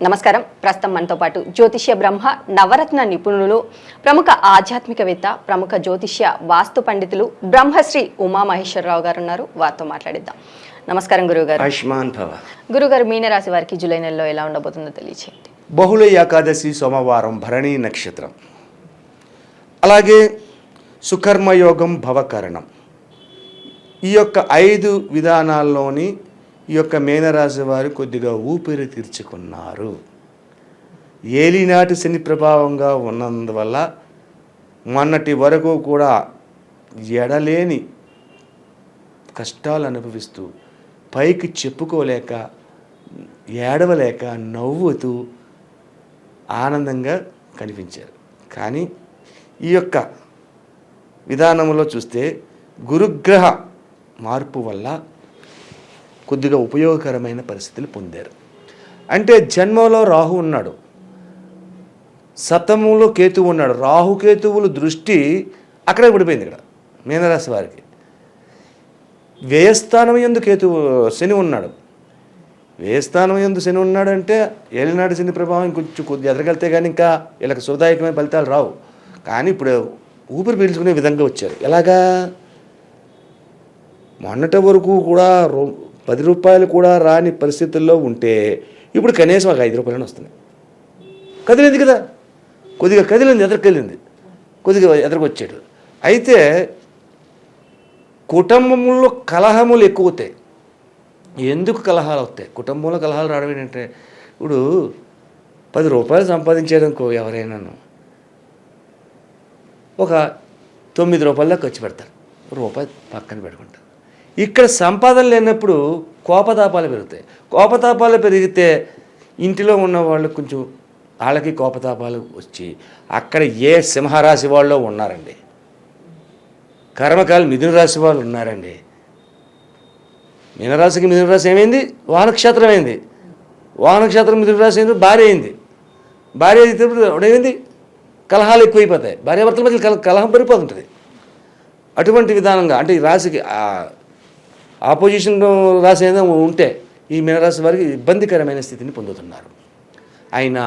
నమస్కారం. ప్రస్తుతం మనతో పాటు జ్యోతిష్య బ్రహ్మ నవరత్న నిపుణులు, ప్రముఖ ఆధ్యాత్మికవేత్త, ప్రముఖ జ్యోతిష్య వాస్తు పండితులు బ్రహ్మశ్రీ ఉమామహేశ్వరరావు గారు ఉన్నారు. వారితో మాట్లాడిద్దాం. నమస్కారం గురువుగారు. ఆయుష్మాన్ భవ. గురుగారు, మీనరాశి వారికి జూలై నెలలో ఎలా ఉండబోతుందో తెలియచేయండి. బహుళ ఏకాదశి సోమవారం, భరణి నక్షత్రం, అలాగే సుకర్మయోగం, భవకరణం. ఈ యొక్క 5 విధానాల్లోని ఈ యొక్క మీనరాశి వారు కొద్దిగా ఊపిరి తీర్చుకున్నారు. ఏలినాటి శని ప్రభావంగా ఉన్నందువల్ల మొన్నటి వరకు కూడా ఎడలేని కష్టాలు అనుభవిస్తూ పైకి చెప్పుకోలేక, ఏడవలేక, నవ్వుతూ ఆనందంగా కనిపించారు. కానీ ఈ యొక్క విధానంలో చూస్తే గురుగ్రహ మార్పు వల్ల కొద్దిగా ఉపయోగకరమైన పరిస్థితులు పొందారు. అంటే జన్మలో రాహు ఉన్నాడు, సప్తమంలో కేతువు ఉన్నాడు. రాహుకేతువుల దృష్టి అక్కడే పడిపోయింది. ఇక్కడ మీనరాశి వారికి వ్యయస్థానం యందు శని ఉన్నాడు. వ్యయస్థానం యందు శని ఉన్నాడు అంటే ఏలినాటి శని ప్రభావం కొద్దిగా ఎదగలితే కానీ ఇంకా వీళ్ళకి శుభదాయకమైన ఫలితాలు రావు. కానీ ఇప్పుడు ఊపిరి పీల్చుకునే విధంగా వచ్చారు. ఎలాగా? మొన్నటి వరకు కూడా 10 రూపాయలు కూడా రాని పరిస్థితుల్లో ఉంటే ఇప్పుడు కనీసం ఒక 5 రూపాయలని వస్తున్నాయి. కదిలింది కదా, కొద్దిగా కదిలింది, ఎదరికెళ్ళింది, కొద్దిగా ఎదరికొచ్చాడు. అయితే కుటుంబంలో కలహములు ఎక్కువ అవుతాయి. ఎందుకు కలహాలు అవుతాయి? కుటుంబంలో కలహాలు రావడం ఏంటంటే, ఇప్పుడు 10 రూపాయలు సంపాదించేయడానికి ఎవరైనాను ఒక 9 రూపాయల దాకా ఖర్చు పెడతారు, రూపాయి పక్కన పెట్టుకుంటారు. ఇక్కడ సంపాదన లేనప్పుడు కోపతాపాలు పెరుగుతాయి. కోపతాపాలు పెరిగితే ఇంటిలో ఉన్న వాళ్ళు కొంచెం వాళ్ళకి కోపతాపాలు వచ్చి అక్కడ ఏ సింహరాశి వాళ్ళు ఉన్నారండి, కర్మకాలు మిథున రాశి వాళ్ళు ఉన్నారండి. మీనరాశికి మిథున రాశి ఏమైంది? వానక్షేత్రం అయింది. వానక్షేత్రం మిథున రాశి అయింది, భార్య అయింది. భార్య అయితే ఏమైంది? కలహాలు ఎక్కువైపోతాయి. భార్యాభర్తల మధ్య కలహం పెరిగిపోతుంటుంది. అటువంటి విధానంగా అంటే ఈ రాశికి ఆపోజిషన్ రాశి ఏదైనా ఉంటే ఈ మీనరాశి వారికి ఇబ్బందికరమైన స్థితిని పొందుతున్నారు. అయినా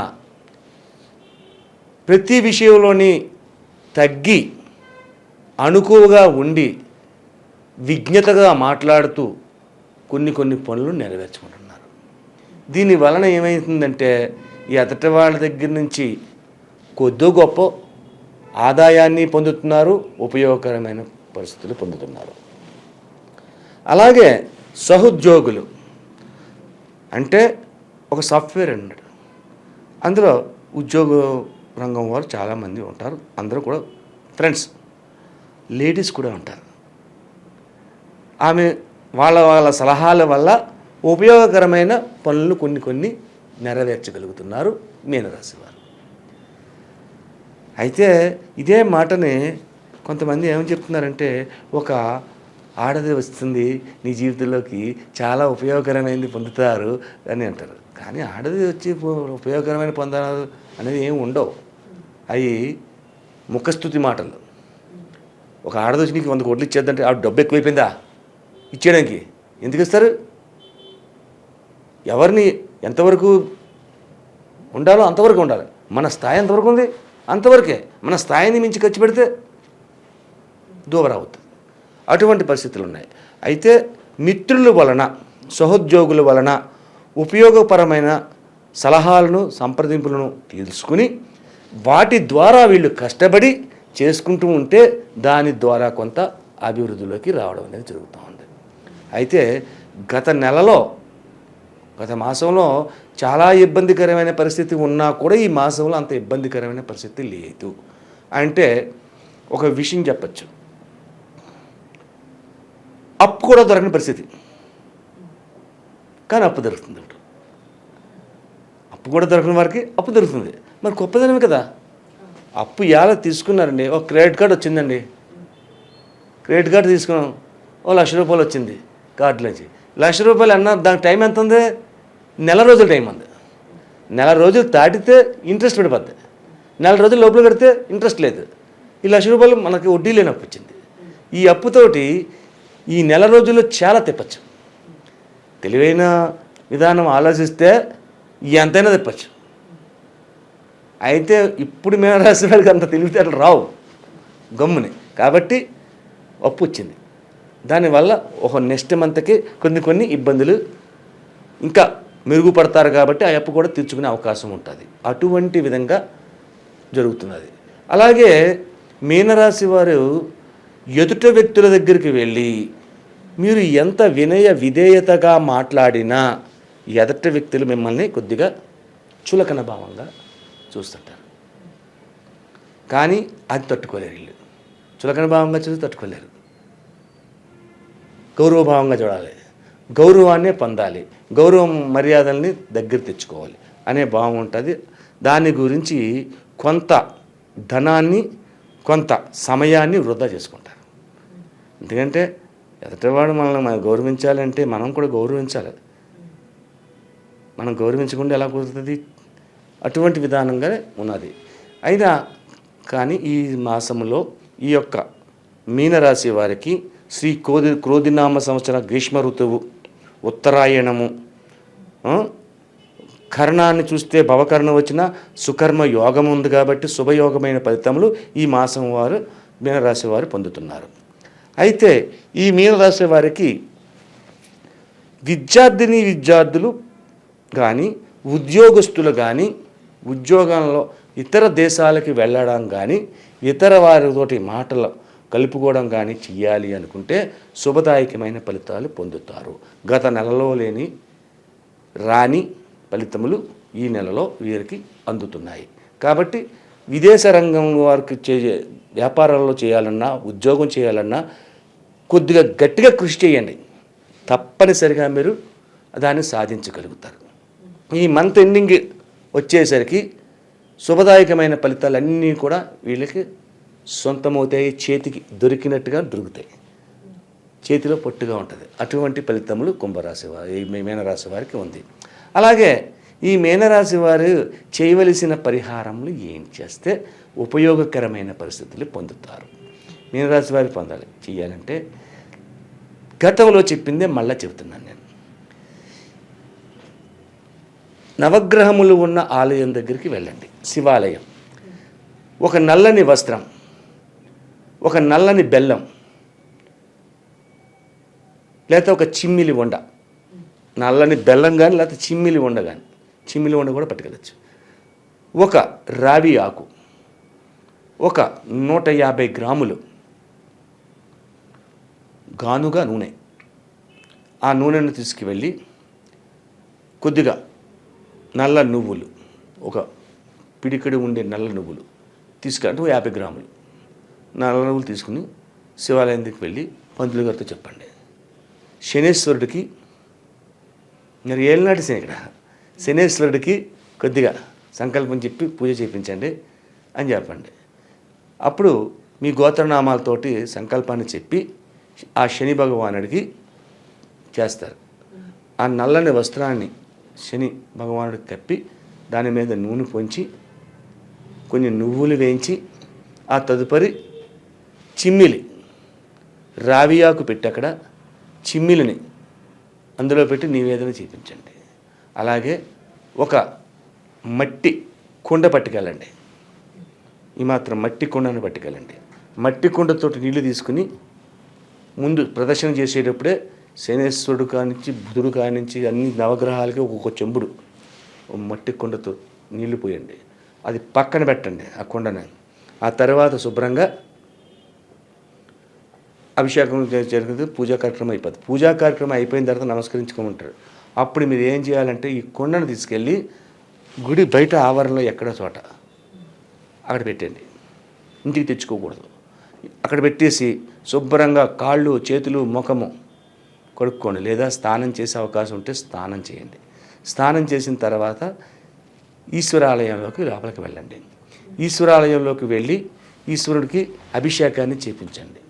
ప్రతి విషయంలోని తగ్గి అణుకువగా ఉండి విజ్ఞతగా మాట్లాడుతూ కొన్ని పనులు నెరవేర్చుకుంటున్నారు. దీని వలన ఏమవుతుందంటే ఈ ఎదటి వాళ్ళ దగ్గర నుంచి కొద్దో గొప్ప ఆదాయాన్ని పొందుతున్నారు, ఉపయోగకరమైన పరిస్థితులు పొందుతున్నారు. అలాగే సహోద్యోగులు అంటే ఒక సాఫ్ట్వేర్ అన్నాడు, అందులో ఉద్యోగ రంగం వారు చాలామంది ఉంటారు. అందరూ కూడా ఫ్రెండ్స్, లేడీస్ కూడా ఉంటారు. ఆమె వాళ్ళ సలహాల వల్ల ఉపయోగకరమైన పనులు కొన్ని నెరవేర్చగలుగుతున్నారు మీనరాశి వారు. అయితే ఇదే మాటని కొంతమంది ఏమని చెప్తున్నారంటే, ఒక ఆడది వస్తుంది నీ జీవితంలోకి, చాలా ఉపయోగకరమైనది పొందుతారు అని అంటారు. కానీ ఆడది వచ్చి ఉపయోగకరమైన పొందాలు అనేది ఏమి ఉండవు. అవి ముఖస్థుతి మాటలు. ఒక ఆడది వచ్చి నీకు 100 కోట్లు ఇచ్చేద్దంటే ఆ డబ్బు ఎక్కువైపోయిందా ఇచ్చేయడానికి? ఎందుకు ఇస్తారు? ఎవరిని ఎంతవరకు ఉండాలో అంతవరకు ఉండాలి. మన స్థాయి ఎంతవరకు ఉంది అంతవరకే. మన స్థాయిని మించి ఖర్చు పెడితే దూబరవుతుంది. అటువంటి పరిస్థితులు ఉన్నాయి. అయితే మిత్రుల వలన, సహోద్యోగుల వలన ఉపయోగపరమైన సలహాలను, సంప్రదింపులను తెలుసుకుని వాటి ద్వారా వీళ్ళు కష్టపడి చేసుకుంటూ ఉంటే దాని ద్వారా కొంత అభివృద్ధిలోకి రావడం అనేది జరుగుతూ ఉంది. అయితే గత మాసంలో చాలా ఇబ్బందికరమైన పరిస్థితి ఉన్నా కూడా ఈ మాసంలో అంత ఇబ్బందికరమైన పరిస్థితి లేదు. అంటే ఒక విషయం చెప్పచ్చు, అప్పు కూడా దొరకని పరిస్థితి, కానీ అప్పు దొరుకుతుంది. అప్పు కూడా దొరకని వారికి అప్పు దొరుకుతుంది. మరి గొప్పదనమే కదా. అప్పు ఎలా తీసుకున్నారండి? ఒక క్రెడిట్ కార్డు వచ్చిందండి, క్రెడిట్ కార్డు తీసుకున్నాం, ₹1,00,000 వచ్చింది కార్డులోంచి. ₹1,00,000 అన్నా దానికి టైం ఎంత ఉంది? నెల రోజుల టైం ఉంది. నెల రోజులు దాటితే ఇంట్రెస్ట్ పడిపోద్ది. నెల రోజుల లోపల కడితే ఇంట్రెస్ట్ లేదు. ఈ ₹1,00,000 మనకి వడ్డీ లేని అప్పు వచ్చింది. ఈ అప్పుతోటి ఈ నెల రోజుల్లో చాలా తిప్పచ్చు. తెలివైన విధానం ఆలోచిస్తే ఎంతైనా తెప్పచ్చు. అయితే ఇప్పుడు మీనరాశి వారికి అంత తెలివితేటలు రావు గమ్ముని, కాబట్టి అప్పు వచ్చింది. దానివల్ల ఒక నెక్స్ట్ మంత్కి కొన్ని ఇబ్బందులు ఇంకా మెరుగుపడతారు, కాబట్టి ఆ అప్పు కూడా తీర్చుకునే అవకాశం ఉంటుంది. అటువంటి విధంగా జరుగుతున్నది. అలాగే మీనరాశి వారు ఎదుట వ్యక్తుల దగ్గరికి వెళ్ళి మీరు ఎంత వినయ విధేయతగా మాట్లాడినా ఎదుట వ్యక్తులు మిమ్మల్ని కొద్దిగా చులకన భావంగా చూస్తుంటారు. కానీ అది తట్టుకోలేరు. వీళ్ళు చులకన భావంగా చూసి తట్టుకోలేరు. గౌరవభావంగా చూడాలి, గౌరవాన్నే పొందాలి, గౌరవం మర్యాదల్ని దగ్గర తెచ్చుకోవాలి అనే భావం ఉంటుంది. దాని గురించి కొంత ధనాన్ని కొంత సమయాన్ని వృధా చేసుకుంటారు. ఎందుకంటే ఎదుటివాడు మనల్ని గౌరవించాలంటే మనం కూడా గౌరవించాలి. మనం గౌరవించకుండా ఎలా కుదురుతుంది? అటువంటి విధానంగానే ఉన్నది. అయినా కానీ ఈ మాసంలో ఈ యొక్క మీనరాశి వారికి శ్రీ క్రోధినామ సంవత్సర గ్రీష్మ ఋతువు, ఉత్తరాయణము, కర్ణాన్ని చూస్తే భవకర్ణం వచ్చిన సుకర్మ యోగం ఉంది, కాబట్టి శుభయోగమైన ఫలితములు ఈ మాసం వారు మీనరాశి వారు పొందుతున్నారు. అయితే ఈ మీనరాశి వారికి విద్యార్థులు కానీ ఉద్యోగస్తులు కానీ ఉద్యోగంలో ఇతర దేశాలకి వెళ్ళడం కానీ ఇతర వారితోటి మాటలు కలుపుకోవడం కానీ చెయ్యాలి అనుకుంటే శుభదాయకమైన ఫలితాలు పొందుతారు. గత నెలలో లేని రాని ఫలితములు ఈ నెలలో వీరికి అందుతున్నాయి. కాబట్టి విదేశ రంగం వారికి వ్యాపారాల్లో చేయాలన్నా ఉద్యోగం చేయాలన్నా కొద్దిగా గట్టిగా కృషి చేయండి. తప్పనిసరిగా మీరు దాన్ని సాధించగలుగుతారు. ఈ మంత్ ఎండింగ్ వచ్చేసరికి శుభదాయకమైన ఫలితాలన్నీ కూడా వీళ్ళకి సొంతమవుతాయి, చేతికి దొరికినట్టుగా దొరుకుతాయి, చేతిలో పొట్టుగా ఉంటుంది. అటువంటి ఫలితములు కుంభరాశి వారి మీనరాశి వారికి ఉంది. అలాగే ఈ మీనరాశి వారు చేయవలసిన పరిహారములు ఏం చేస్తే ఉపయోగకరమైన పరిస్థితులు పొందుతారు? మీనరాశి వారు చేయాలంటే గతంలో చెప్పిందే మళ్ళీ చెబుతున్నాను నేను. నవగ్రహములు ఉన్న ఆలయం దగ్గరికి వెళ్ళండి, శివాలయం. ఒక నల్లని వస్త్రం, ఒక నల్లని బెల్లం, లేకపోతే ఒక చిమ్మిలి వండ, నల్లని బెల్లం కానీ లేకపోతే చిమ్మిలి వండ కానీ, చిమ్మిలి వండ కూడా పట్టుకెళ్ళచ్చు. ఒక రావి ఆకు, ఒక 150 గ్రాములు గానుగా నూనె. ఆ నూనెను తీసుకువెళ్ళి కొద్దిగా నల్ల నువ్వులు, ఒక పిడికడి ఉండే నల్ల నువ్వులు తీసుకుంటే 50 గ్రాములు నల్ల నువ్వులు తీసుకుని శివాలయం దగ్గరికి వెళ్ళి పంతులు గారితో చెప్పండి, శనేశ్వరుడికి, మరి ఏళ్ళనాటి శని ఇక్కడ, శనేశ్వరుడికి కొద్దిగా సంకల్పం చెప్పి పూజ చేయించండి అని చెప్పండి. అప్పుడు మీ గోత్రనామాలతోటి సంకల్పాన్ని చెప్పి ఆ శని భగవానుడికి చేస్తారు. ఆ నల్లని వస్త్రాన్ని శని భగవానుడికి కప్పి దాని మీద నూనె పొంచి కొన్ని నువ్వులు వేయించి ఆ తదుపరి చిమ్మిలి రావియాకు పెట్టి అక్కడ చిమ్మిలిని అందులో పెట్టి నివేదన చేయించండి. అలాగే ఒక మట్టి కుండ పట్టుకెళ్ళండి, ఈ మాత్రం మట్టి కుండను పట్టుకెళ్ళండి. మట్టి కుండతోటి నీళ్లు తీసుకుని ముందు ప్రదర్శన చేసేటప్పుడే శనేశ్వరుడు కానించి బుధుడు కానించి అన్ని నవగ్రహాలకి ఒక్కొక్క చెంబుడు మట్టి కుండతో నీళ్లు పోయండి. అది పక్కన పెట్టండి ఆ కుండని. ఆ తర్వాత శుభ్రంగా అభిషేకం జరుగుతుంది, పూజా కార్యక్రమం అయిపోతుంది. పూజా కార్యక్రమం అయిపోయిన తర్వాత నమస్కరించుకోమంటారు. అప్పుడు మీరు ఏం చేయాలంటే ఈ కుండను తీసుకెళ్ళి గుడి బయట ఆవరణలో ఎక్కడో చోట అక్కడ పెట్టండి, ఇంటికి తెచ్చుకోకూడదు. అక్కడ పెట్టేసి శుభ్రంగా కాళ్ళు చేతులు ముఖము కడుక్కోండి, లేదా స్నానం చేసే అవకాశం ఉంటే స్నానం చేయండి. స్నానం చేసిన తర్వాత ఈశ్వరాలయంలోకి లోపలికి వెళ్ళండి. ఈశ్వరాలయంలోకి వెళ్ళి ఈశ్వరుడికి అభిషేకాన్ని చేపించండి.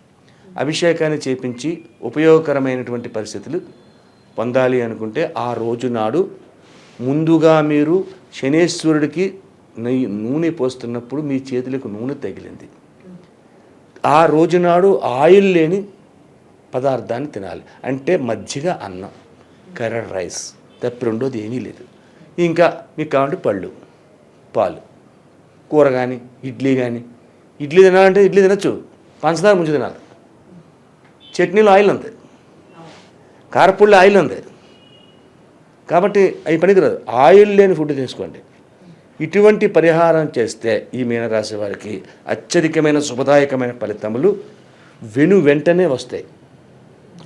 అభిషేకాన్ని చేపించి ఉపయోగకరమైనటువంటి పరిస్థితులు పొందాలి అనుకుంటే ఆ రోజు నాడు ముందుగా మీరు శనేశ్వరుడికి నూనె పోస్తున్నప్పుడు మీ చేతులకు నూనె తగిలింది, ఆ రోజు నాడు ఆయిల్ లేని పదార్థాన్ని తినాలి. అంటే మజ్జిగ అన్నం, కర్డ్ రైస్ తప్పి రెండోది ఏమీ లేదు. ఇంకా మీకు కావాలంటే పళ్ళు, పాలు, కూర కానీ ఇడ్లీ కానీ. ఇడ్లీ తినాలంటే ఇడ్లీ తినచ్చు, పంచదార ముంచి తినాలి. చట్నీలో ఆయిల్ ఉంది, కారపొడిలో ఆయిల్ ఉంది, కాబట్టి అవి పనికిరాదు. ఆయిల్ లేని ఫుడ్ తీసుకోండి. ఇటువంటి పరిహారం చేస్తే ఈ మీనరాశి వారికి అత్యధికమైన శుభదాయకమైన ఫలితములు వెంటనే వస్తాయి.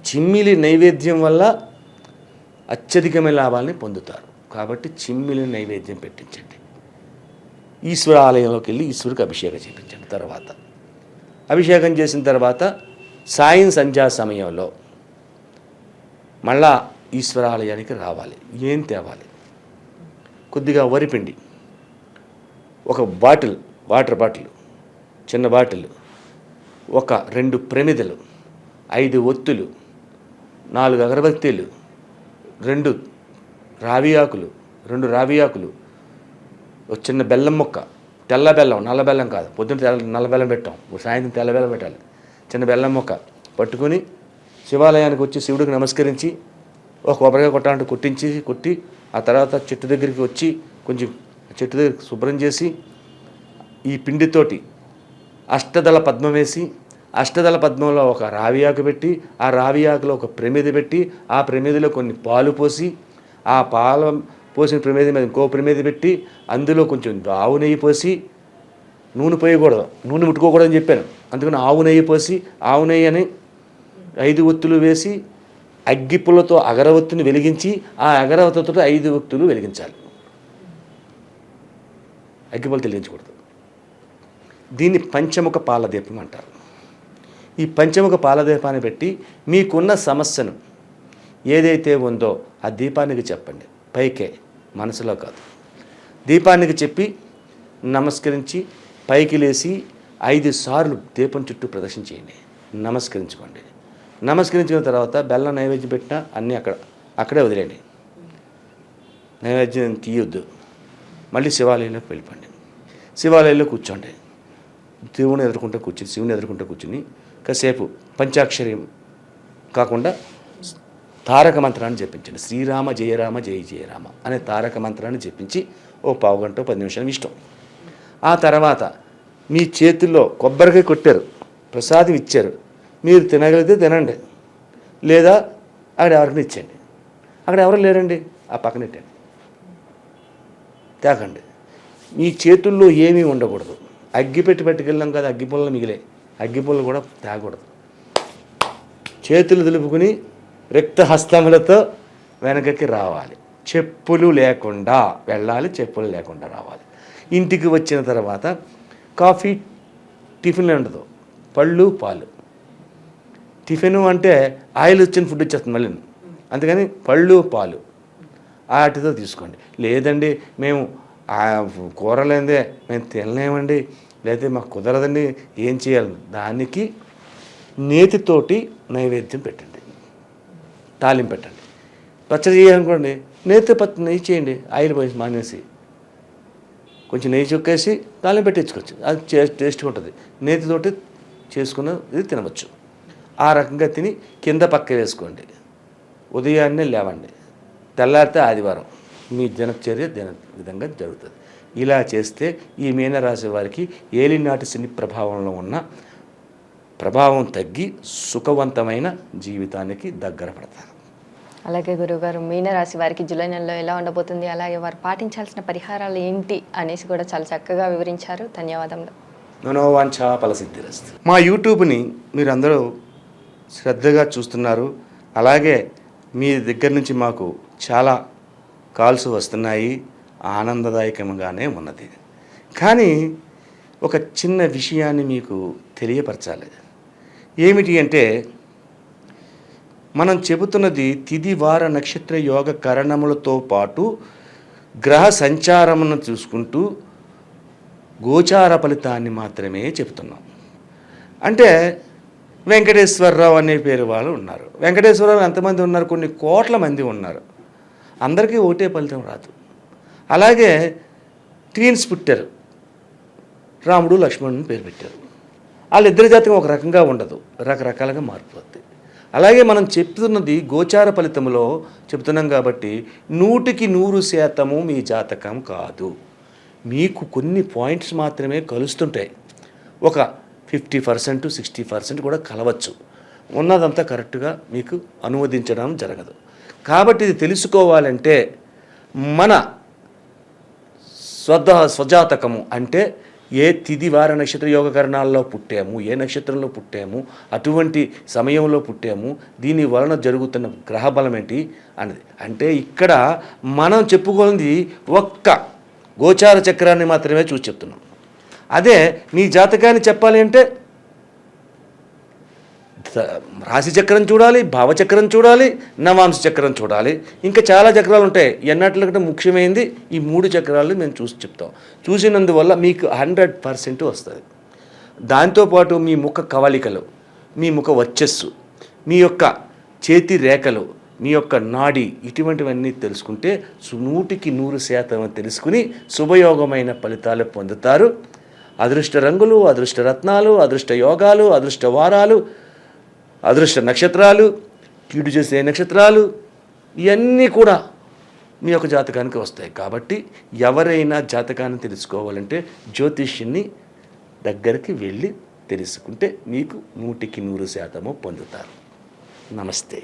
చిమ్మిలి నైవేద్యం వల్ల అత్యధికమైన లాభాలని పొందుతారు. కాబట్టి చిమ్మిలి నైవేద్యం పెట్టించండి. ఈశ్వర ఆలయంలోకి వెళ్ళి ఈశ్వరుడికి అభిషేకం చేయించండి. తర్వాత అభిషేకం చేసిన తర్వాత సాయం సంధ్యా సమయంలో మళ్ళా ఈశ్వరాలయానికి రావాలి. ఏం తేవాలి? కొద్దిగా వరిపిండి, ఒక బాటిల్, వాటర్ బాటిల్, చిన్న బాటిల్, ఒక 2 ప్రమిదలు, 5 ఒత్తులు, 4 అగరబత్తీలు, 2 రావి ఆకులు, 2 రావి ఆకులు, ఒక చిన్న బెల్లం ముక్క, తెల్ల బెల్లం, నల్ల బెల్లం కాదు. పొద్దున్న నల్ల బెల్లం పెట్టాం, సాయంత్రం తెల్ల బెల్లం పెట్టాలి. చిన్న బెల్లం ముక్క పట్టుకొని శివాలయానికి వచ్చి శివుడికి నమస్కరించి ఒక కొబ్బరికాయ కొట్టాలంటే కొట్టి ఆ తర్వాత చెట్టు దగ్గరికి వచ్చి కొంచెం చెట్టు దగ్గర శుభ్రం చేసి ఈ పిండితోటి అష్టదళ పద్మం వేసి, అష్టదళ పద్మంలో ఒక రావి ఆకు పెట్టి, ఆ రావి ఆకులో ఒక ప్రమిద పెట్టి, ఆ ప్రమిదలో కొన్ని పాలు పోసి, ఆ పాలు పోసిన ప్రమిద మీద ఇంకో ప్రమిద పెట్టి, అందులో కొంచెం ఆవు నెయ్యి పోసి, నూనె పోయకూడదు, నూనె ముట్టుకోకూడదని చెప్పాను. అందుకని ఆవు నెయ్యి పోసి, ఆవు నెయ్యి అని 5 ఒత్తులు వేసి అగ్గిపుల్లతో అగరవత్తుని వెలిగించి, ఆ అగరవత్తుతో 5 ఒత్తులు వెలిగించాలి. అగ్గిపుల్ల వెలిగించకూడదు. దీన్ని పంచముఖ పాలదీపం అంటారు. ఈ పంచముఖ పాలదీపాన్ని పెట్టి మీకున్న సమస్యను ఏదైతే ఉందో ఆ దీపానికి చెప్పండి. పైకే, మనసులో కాదు. దీపానికి చెప్పి నమస్కరించి పైకి లేచి 5 సార్లు దీపం చుట్టూ ప్రదక్షిణ చేయండి. నమస్కరించుకోండి. నమస్కరించిన తర్వాత బెల్లం నైవేద్యం పెట్టినా అన్నీ అక్కడే వదిలేండి. నైవేద్యం తీయొద్దు. మళ్ళీ శివాలయంలోకి వెళ్ళిపోండి. శివాలయంలో కూర్చోండి. శివుని ఎదుర్కొంటూ కూర్చుని కాసేపు పంచాక్షరం కాకుండా తారక మంత్రాన్ని జపించండి. శ్రీరామ జయరామ జయ జయరామ అనే తారక మంత్రాన్ని జపించి ఓ పావు గంట 10 నిమిషాలు ఇష్టం. ఆ తర్వాత మీ చేతుల్లో కొబ్బరికాయ కొట్టారు, ప్రసాదం ఇచ్చారు, మీరు తినగలిగితే తినండి, లేదా అక్కడ ఎవరికైనా ఇచ్చేయండి. అక్కడ ఎవరు లేరండి, ఆ పక్కన పెట్టండి, తేకండి. మీ చేతుల్లో ఏమీ ఉండకూడదు. అగ్గిపెట్టి పట్టుకెళ్ళాం కదా, అగ్గిపుల్లలు మిగిలే, అగ్గిపుల్లలు కూడా తేకూడదు. చేతులు దులుపుకుని రిక్తహస్తములతో వెనకకి రావాలి. చెప్పులు లేకుండా వెళ్ళాలి, చెప్పులు లేకుండా రావాలి. ఇంటికి వచ్చిన తర్వాత కాఫీ, టిఫిన్ ఉండదు, పళ్ళు, పాలు. టిఫిన్ అంటే ఆయిల్ వచ్చిన ఫుడ్ వచ్చేస్తుంది మళ్ళీ, అందుకని పళ్ళు, పాలు వాటితో తీసుకోండి. లేదండి మేము కూర లేదే మేము తినలేమండి, లేకపోతే మాకు కుదరదండి, ఏం చేయాలి? దానికి నేతితోటి నైవేద్యం పెట్టండి, తాలింపు పెట్టండి. పచ్చడి చేయాలనుకోండి, నెయ్యి చేయండి, ఆయిల్ పోసి మానేసి కొంచెం నెయ్యి చుక్కేసి తాలింపు పెట్టించుకోవచ్చు. అది టేస్ట్గా ఉంటుంది. నేతితోటి చేసుకున్న ఇది తినవచ్చు. ఆ రకంగా తిని కింద పక్క వేసుకోండి. ఉదయాన్నే లేవండి, తెల్లారితే ఆదివారం మీ దినచర్య విధంగా జరుగుతుంది. ఇలా చేస్తే ఈ మీనరాశి వారికి ఏలినాటి శని ప్రభావంలో ఉన్న ప్రభావం తగ్గి సుఖవంతమైన జీవితానికి దగ్గర పడతారు. అలాగే గురువుగారు, మీనరాశి వారికి జూలై నెలలో ఎలా ఉండబోతుంది, అలాగే వారు పాటించాల్సిన పరిహారాలు ఏంటి అనేసి కూడా చాలా చక్కగా వివరించారు. ధన్యవాదములు. మనోవాంఛా ఫలసిద్ధిరస్తు. మా యూట్యూబ్ని మీరు అందరూ శ్రద్ధగా చూస్తున్నారు. అలాగే మీ దగ్గర నుంచి మాకు చాలా కాల్స్ వస్తున్నాయి, ఆనందదాయకంగానే ఉన్నది. కానీ ఒక చిన్న విషయాన్ని మీకు తెలియపరచాలి. ఏమిటి అంటే, మనం చెబుతున్నది తిథి వార నక్షత్ర యోగ కరణములతో పాటు గ్రహ సంచారమును చూసుకుంటూ గోచార ఫలితాన్ని మాత్రమే చెబుతున్నాం. అంటే వెంకటేశ్వరరావు అనే పేరు వాళ్ళు ఉన్నారు. వెంకటేశ్వరరావు ఎంతమంది ఉన్నారు? కొన్ని కోట్ల మంది ఉన్నారు. అందరికీ ఒకటే ఫలితం రాదు. అలాగే ట్వీన్స్ పుట్టారు, రాముడు లక్ష్మణుని పేరు పెట్టారు. వాళ్ళిద్దరి జాతకం ఒక రకంగా ఉండదు, రకరకాలుగా మారిపోద్ది. అలాగే మనం చెప్తున్నది గోచార ఫలితంలో చెప్తున్నాం కాబట్టి 100% మీ జాతకం కాదు. మీకు కొన్ని పాయింట్స్ మాత్రమే కలుస్తుంటాయి. ఒక 50% 60% కూడా కలవచ్చు. ఉన్నదంతా కరెక్ట్గా మీకు అనువదించడం జరగదు. కాబట్టి ఇది తెలుసుకోవాలంటే మన స్వజాతకము అంటే ఏ తిథి వార నక్షత్ర యోగకరణాల్లో పుట్టాము, ఏ నక్షత్రంలో పుట్టాము, అటువంటి సమయంలో పుట్టాము, దీని వలన జరుగుతున్న గ్రహబలం ఏంటి అన్నది. అంటే ఇక్కడ మనం చెప్పుకోనిది ఒక్క గోచార చక్రాన్ని మాత్రమే చూసి చెప్తున్నాం. అదే నీ జాతకాన్ని చెప్పాలి అంటే రాశి చక్రం చూడాలి, భావచక్రం చూడాలి, నవాంశ చక్రం చూడాలి, ఇంకా చాలా చక్రాలు ఉంటాయి. ఎన్నట్లకంటే ముఖ్యమైనది ఈ 3 చక్రాలు మేము చూసి చెప్తాం. చూసినందువల్ల మీకు 100% వస్తుంది. దాంతోపాటు మీ ముఖ కవళికలు, మీ ముఖ వర్చస్సు, మీ యొక్క చేతి రేఖలు, మీ యొక్క నాడి, ఇటువంటివన్నీ తెలుసుకుంటే 100% తెలుసుకుని శుభయోగమైన ఫలితాలు పొందుతారు. అదృష్ట రంగులు, అదృష్ట రత్నాలు, అదృష్ట యోగాలు, అదృష్ట వారాలు, అదృష్ట నక్షత్రాలు, కీడు చేసే నక్షత్రాలు, ఇవన్నీ కూడా మీ యొక్క జాతకానికి వస్తాయి. కాబట్టి ఎవరైనా జాతకాన్ని తెలుసుకోవాలంటే జ్యోతిష్యుని దగ్గరికి వెళ్ళి తెలుసుకుంటే మీకు 100% పొందుతారు. నమస్తే.